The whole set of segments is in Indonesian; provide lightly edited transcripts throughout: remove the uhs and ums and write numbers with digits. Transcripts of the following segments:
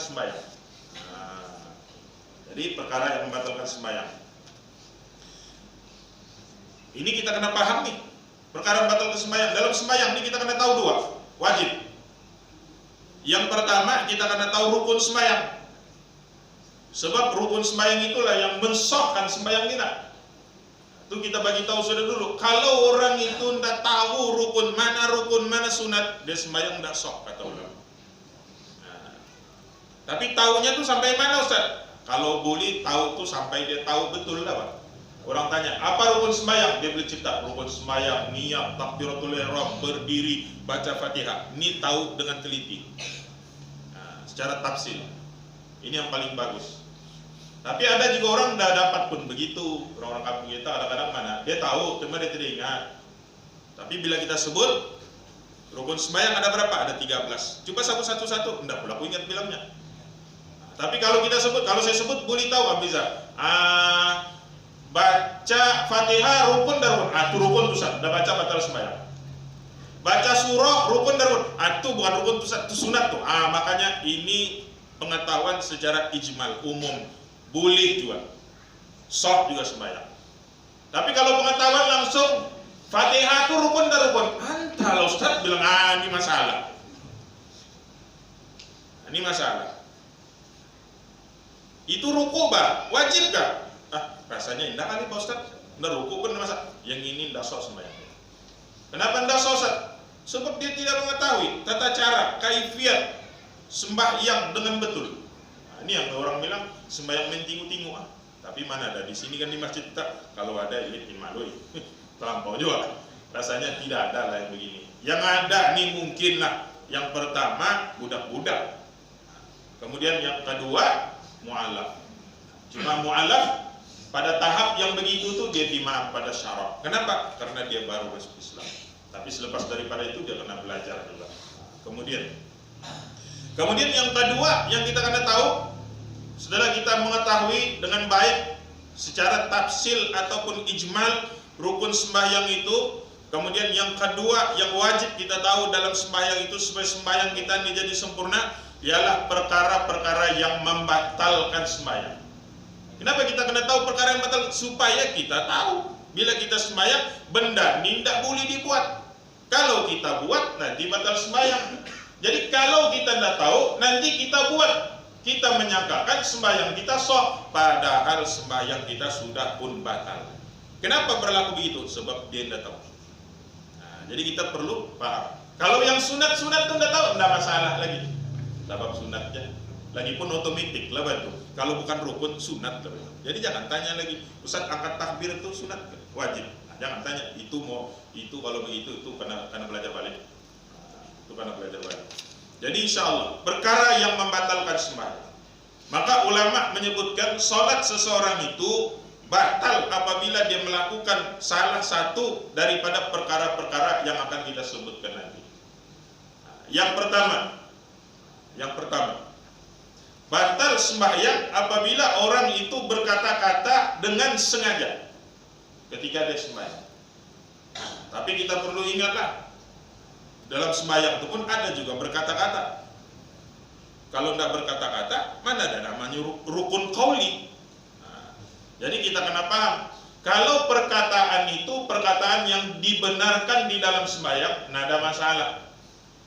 sembahyang. Nah, jadi perkara yang membatalkan sembahyang. Ini kita kena paham nih. Perkara membatalkan sembahyang. Dalam sembahyang ini kita kena tahu dua wajib. Yang pertama kita kena tahu rukun sembahyang. Sebab rukun sembahyang itulah yang mensahkan sembahyang kita. Itu kita bagi tahu sudah dulu. Kalau orang itu tidak tahu rukun mana sunat, dia sembahyang tidak sah kata ulama. Nah, tapi tahunya tuh sampai mana Ustaz? Kalau boleh tahu tuh sampai dia tahu betul lah Pak. Orang tanya, apa rukun sembahyang? Dia boleh cerita, rukun sembahyang, niat, takbiratul ihram, berdiri, baca Fatihah. Ini tahu dengan teliti. Nah, secara tafsil. Ini yang paling bagus. Tapi ada juga orang tidak dapat pun begitu. Orang-orang kampung kita kadang-kadang mana? Dia tahu, cuma dia tidak ingat. Tapi bila kita sebut rukun sembahyang ada berapa? Ada 13. Coba satu-satu, enggak pula aku ingat bilangnya. Tapi kalau kita sebut, kalau saya sebut boleh tahu Abiza. Baca Fatihah rukun dan rukun. Itu rukun tuh Ustaz. Udah baca batal sembahyang. Baca surah rukun dan rukun. Itu bukan rukun tuh Ustaz, itu sunat tuh. Makanya ini pengetahuan secara ijmal umum. Boleh juga, sah juga sembahyang. Tapi kalau pengetahuan langsung Fatihah itu rukun dan rukun, antara Ustaz bilang ini masalah. Ini masalah. Itu ruku bah, wajib gak? Rasanya indah kali Pak Ustaz. Nggak ruku pun masa. Yang ini nggak sah sembahyang. Kenapa nggak sah Ustaz? Sebab dia tidak mengetahui tata cara, kaifiat sembahyang dengan betul. Ini yang orang bilang sembahyang main tingu-tingu tapi mana ada di sini kan di masjid kita kalau ada ini malui terlampau juga rasanya tidak ada lah yang begini. Yang ada nih mungkin lah yang pertama budak-budak, kemudian yang kedua mu'alaf. Cuma mu'alaf pada tahap yang begitu tuh dia dimaaf pada syarat. Kenapa? Karena dia baru masuk Islam. Tapi selepas daripada itu dia kena belajar juga. Kemudian yang kedua yang kita kena tahu, setelah kita mengetahui dengan baik secara tafsil ataupun ijmal rukun sembahyang itu, kemudian yang kedua yang wajib kita tahu dalam sembahyang itu supaya sembahyang kita ini jadi sempurna ialah perkara-perkara yang membatalkan sembahyang. Kenapa kita kena tahu perkara yang batal? Supaya kita tahu bila kita sembahyang benda ini tidak boleh dibuat. Kalau kita buat nanti batal sembahyang. Jadi kalau kita tidak tahu nanti kita buat. Kita menyangkakan sembahyang kita sah, padahal sembahyang kita sudah pun batal. Kenapa berlaku begitu? Sebab dia tidak tahu. Nah, jadi kita perlu paham. Kalau yang sunat-sunat itu tidak tahu, tidak masalah lagi. Sebab sunatnya, lagi pun otomatis lah bantu. Kalau bukan rukun sunat lah. Jadi jangan tanya lagi, Ustaz angkat takbir itu sunat wajib. Nah, jangan tanya itu kalau begitu itu karena belajar balik. Itu karena belajar balik. Jadi insya Allah perkara yang membatalkan sembahyang. Maka ulama menyebutkan salat seseorang itu batal apabila dia melakukan salah satu daripada perkara-perkara yang akan kita sebutkan nanti. Yang pertama, batal sembahyang apabila orang itu berkata-kata dengan sengaja ketika dia sembahyang. Tapi kita perlu ingatlah, dalam sembahyang itu pun ada juga berkata-kata. Kalau tidak berkata-kata, mana ada namanya rukun qauli. Jadi kita kena paham. Kalau perkataan itu perkataan yang dibenarkan di dalam sembahyang, tidak ada masalah.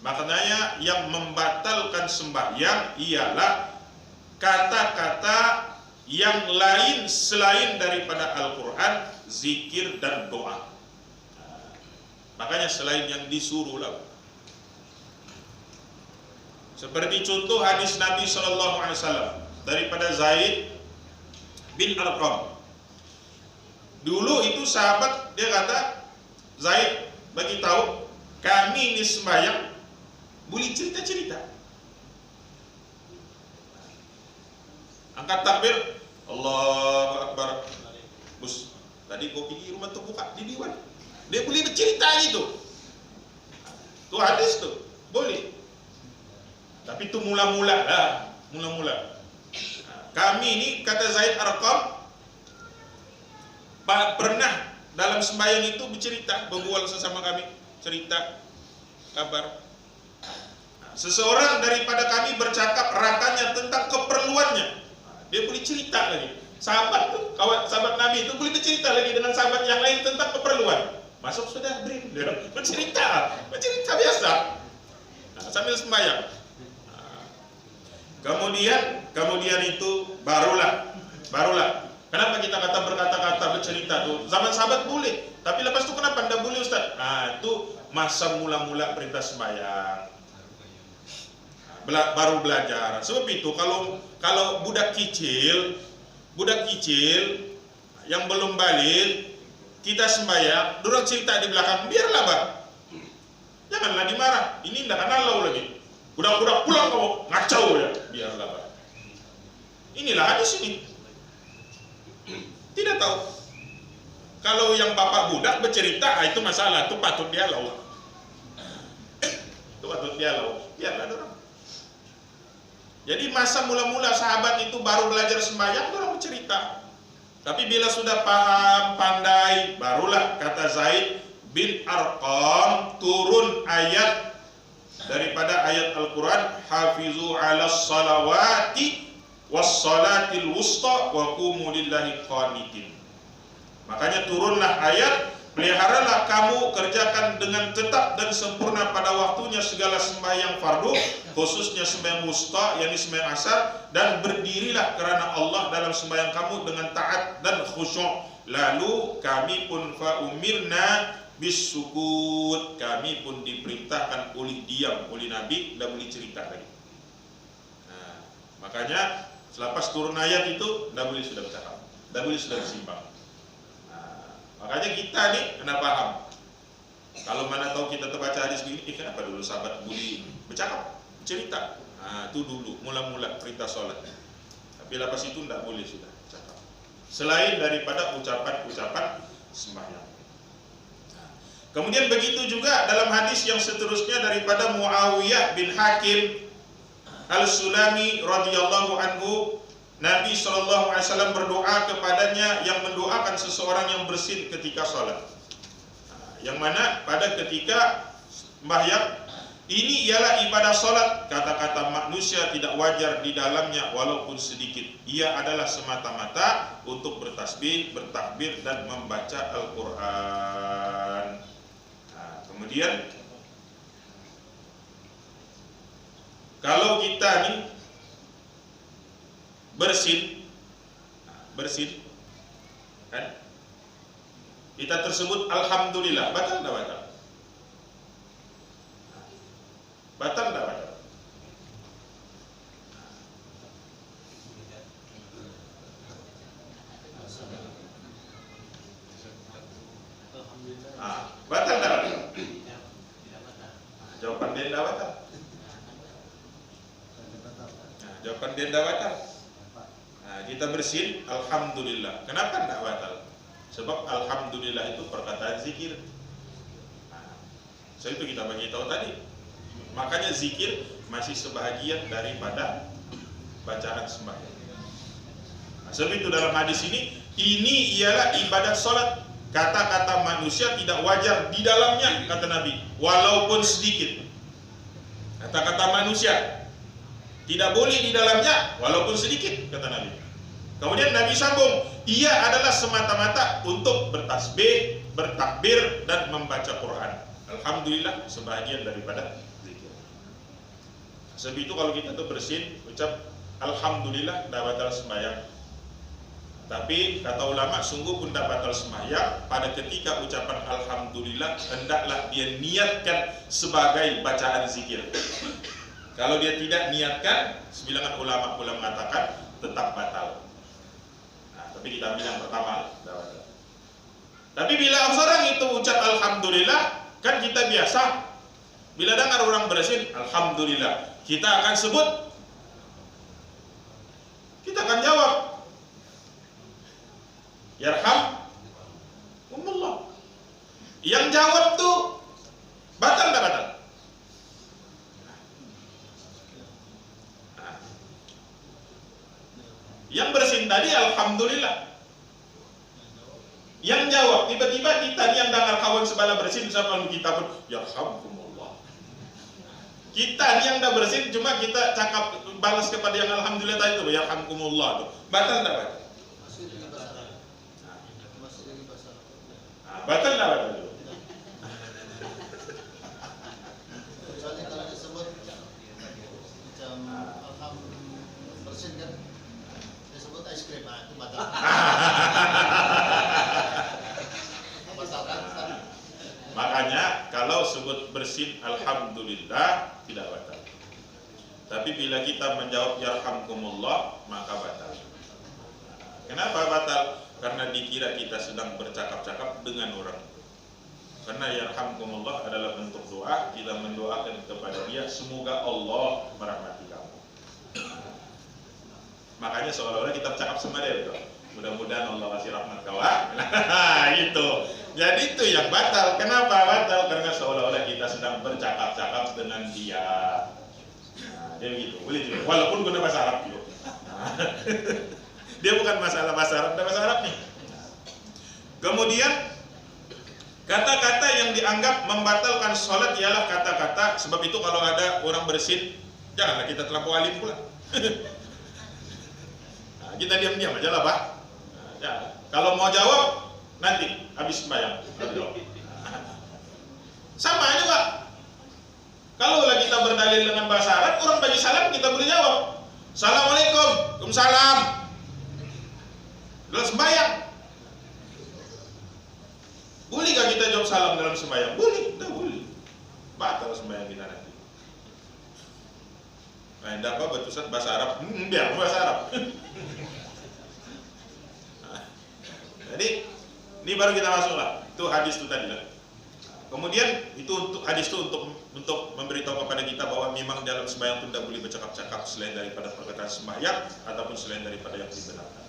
Maknanya yang membatalkan sembahyang ialah kata-kata yang lain selain daripada Al-Quran, zikir dan doa. Makanya selain yang disuruh lah. Seperti contoh hadis Nabi SAW daripada Zaid bin Arqam. Dulu itu sahabat dia kata, Zaid bagi tahu kami ini sembahyang boleh cerita-cerita. Angkat takbir, Allahu Akbar. Bus, tadi kopi di rumah tuh buka di diwan. Dia boleh bercerita gitu. Tuh hadis tuh, boleh. Tapi itu mula-mula lah, mula-mula. Kami ini kata Zaid Arqam pernah dalam sembahyang itu bercerita, berbual sesama kami, cerita kabar. Seseorang daripada kami bercakap, rakanya lagi. Sahabat tuh, sahabat Nabi itu boleh bercerita lagi dengan sahabat yang lain tentang keperluan. Masuk sudah beri, bercerita biasa. Nah, sambil sembahyang. Nah, kemudian itu barulah. Kenapa kita berkata-kata bercerita tuh? Zaman sahabat boleh, tapi lepas itu kenapa tidak boleh Ustaz? Nah, itu masa mula-mula perintah sembahyang. Baru belajar. Sebab itu kalau budak kecil yang belum balik, kita sembahyang, dorang cerita di belakang, biarlah Bang. Janganlah dimarah. Ini tidak kalau lagi. Budak-budak pulang kamu ngacau ya, biarlah Bang. Inilah hadis ini. Tidak tahu. Kalau yang bapak budak bercerita, itu masalah, itu patut dialau. Biarlah dorang. Jadi masa mula-mula sahabat itu baru belajar sembahyang, dorang bercerita. Tapi bila sudah paham, pandai, barulah kata Zaid bin Arqam turun ayat daripada ayat Al-Quran, hafizu ala salawati was salatil wusta wa qumu lillahi qanitin. Makanya turunlah ayat, peliharalah kamu, kerjakan dengan tetap dan sempurna pada waktunya segala sembahyang fardu, khususnya sembahyang wusta, yakni sembahyang asar, dan berdirilah kerana Allah dalam sembahyang kamu dengan taat dan khusyuk. Lalu kami pun fa'umirna bisukut, kami pun diperintahkan oleh diam oleh Nabi, tidak boleh cerita lagi. Nah, makanya selepas turun ayat itu tidak boleh sudah bercakap, tidak boleh sudah bersimbang. Makanya kita nih kena paham. Kalau mana tahu kita terbaca hadis begini, kenapa dulu sahabat boleh bercakap, cerita? Nah, itu dulu mula-mula perintah sholat. Tapi lepas itu tidak boleh sudah bercakap. Selain daripada ucapan-ucapan sembahyang. Nah, kemudian begitu juga dalam hadis yang seterusnya daripada Muawiyah bin Hakim Al-Sulami radhiyallahu anhu, Nabi SAW berdoa kepadanya yang mendoakan seseorang yang bersin ketika sholat. Yang mana pada ketika sembahyang, ini ialah ibadah sholat, kata-kata manusia tidak wajar di dalamnya walaupun sedikit. Ia adalah semata-mata untuk bertasbih, bertakbir dan membaca Al-Quran. Nah, kemudian kalau kita nih bersin kan, kita tersebut alhamdulillah, batal tidak batal? Batal tidak batal? Batal tidak batal? Jawaban dia tidak batal. Jawaban dia tidak batal. Kita bersin, alhamdulillah. Kenapa tidak batal? Sebab alhamdulillah itu perkataan zikir. So itu kita bagi tahu tadi. Makanya zikir masih sebahagian daripada bacaan sembahyang. Sebab itu dalam hadis ini ialah ibadat sholat. Kata-kata manusia tidak wajar di dalamnya, kata Nabi, walaupun sedikit. Kata-kata manusia tidak boleh di dalamnya walaupun sedikit, kata Nabi. Kemudian Nabi sambung, ia adalah semata-mata untuk bertasbih, bertakbir dan membaca Quran. Alhamdulillah sebahagian daripada zikir. Sebab itu kalau kita tuh bersin, ucap alhamdulillah, tidak batal sembahyang. Tapi kata ulama, sungguh pun tidak batal sembahyang pada ketika ucapan alhamdulillah hendaklah dia niatkan sebagai bacaan zikir. Kalau dia tidak niatkan, sebilangan ulama pula mengatakan tetap batal. Tapi kita ambil yang pertama. Tapi bila orang itu ucap alhamdulillah, kan kita biasa bila dengar orang bersin alhamdulillah, kita akan sebut, kita akan jawab yarhamkumullah. Yang jawab tuh batal tak batal? Yang bersin tadi alhamdulillah. Yang jawab, tiba-tiba kita yang dengar kawan sebelah bersin sama kita pun yarhamkumullah. Kita yang dah bersin cuma kita cakap balas kepada yang alhamdulillah tadi itu, yarhamkumullah tuh. Batal enggak batal? Batal enggak batal? Kecuali kalau disebut macam alhamdulillah bersin kan, disebut es krim, itu batal. Makanya kalau sebut bersin alhamdulillah tidak batal. Tapi bila kita menjawab yarhamkumullah maka batal. Kenapa batal? Karena dikira kita sedang bercakap-cakap dengan orang. Karena yarhamkumullah adalah bentuk doa, kita mendoakan kepada dia semoga Allah merahmati kamu. Makanya seolah-olah kita bercakap sama dia betul. Mudah-mudahan Allah kasih rahmat kawan. Itu. Jadi itu yang batal. Kenapa batal? Karena seolah-olah kita sedang bercakap-cakap dengan dia. Nah, dia begitu. Boleh juga. Walaupun guna bahasa Arab juga. Dia bukan masalah bahasa Arab, ada bahasa Arab nih. Kemudian kata-kata yang dianggap membatalkan sholat ialah kata-kata. Sebab itu kalau ada orang bersin, janganlah kita terlampau alim pula. Nah, kita diam-diam aja lah Pak. Ya, kalau mau jawab nanti habis sembahyang. Sama aja Pak. Kalau kita berdalil dengan bahasa Arab, orang bagi salam kita boleh jawab. Assalamualaikum, waalaikumsalam. Dalam sembahyang. Boleh gak kita jawab salam dalam sembahyang? Boleh, tidak boleh. Batal sembahyang kita nanti. Nah, tidak apa betul bahasa Arab. Biar bahasa Arab. Jadi ini baru kita masuk lah. Itu hadis itu tadi lah. Kemudian itu untuk hadis itu untuk memberitahu kepada kita bahwa memang dalam sembahyang itu tidak boleh bercakap-cakap selain daripada perkataan sembahyang ataupun selain daripada yang dibenarkan.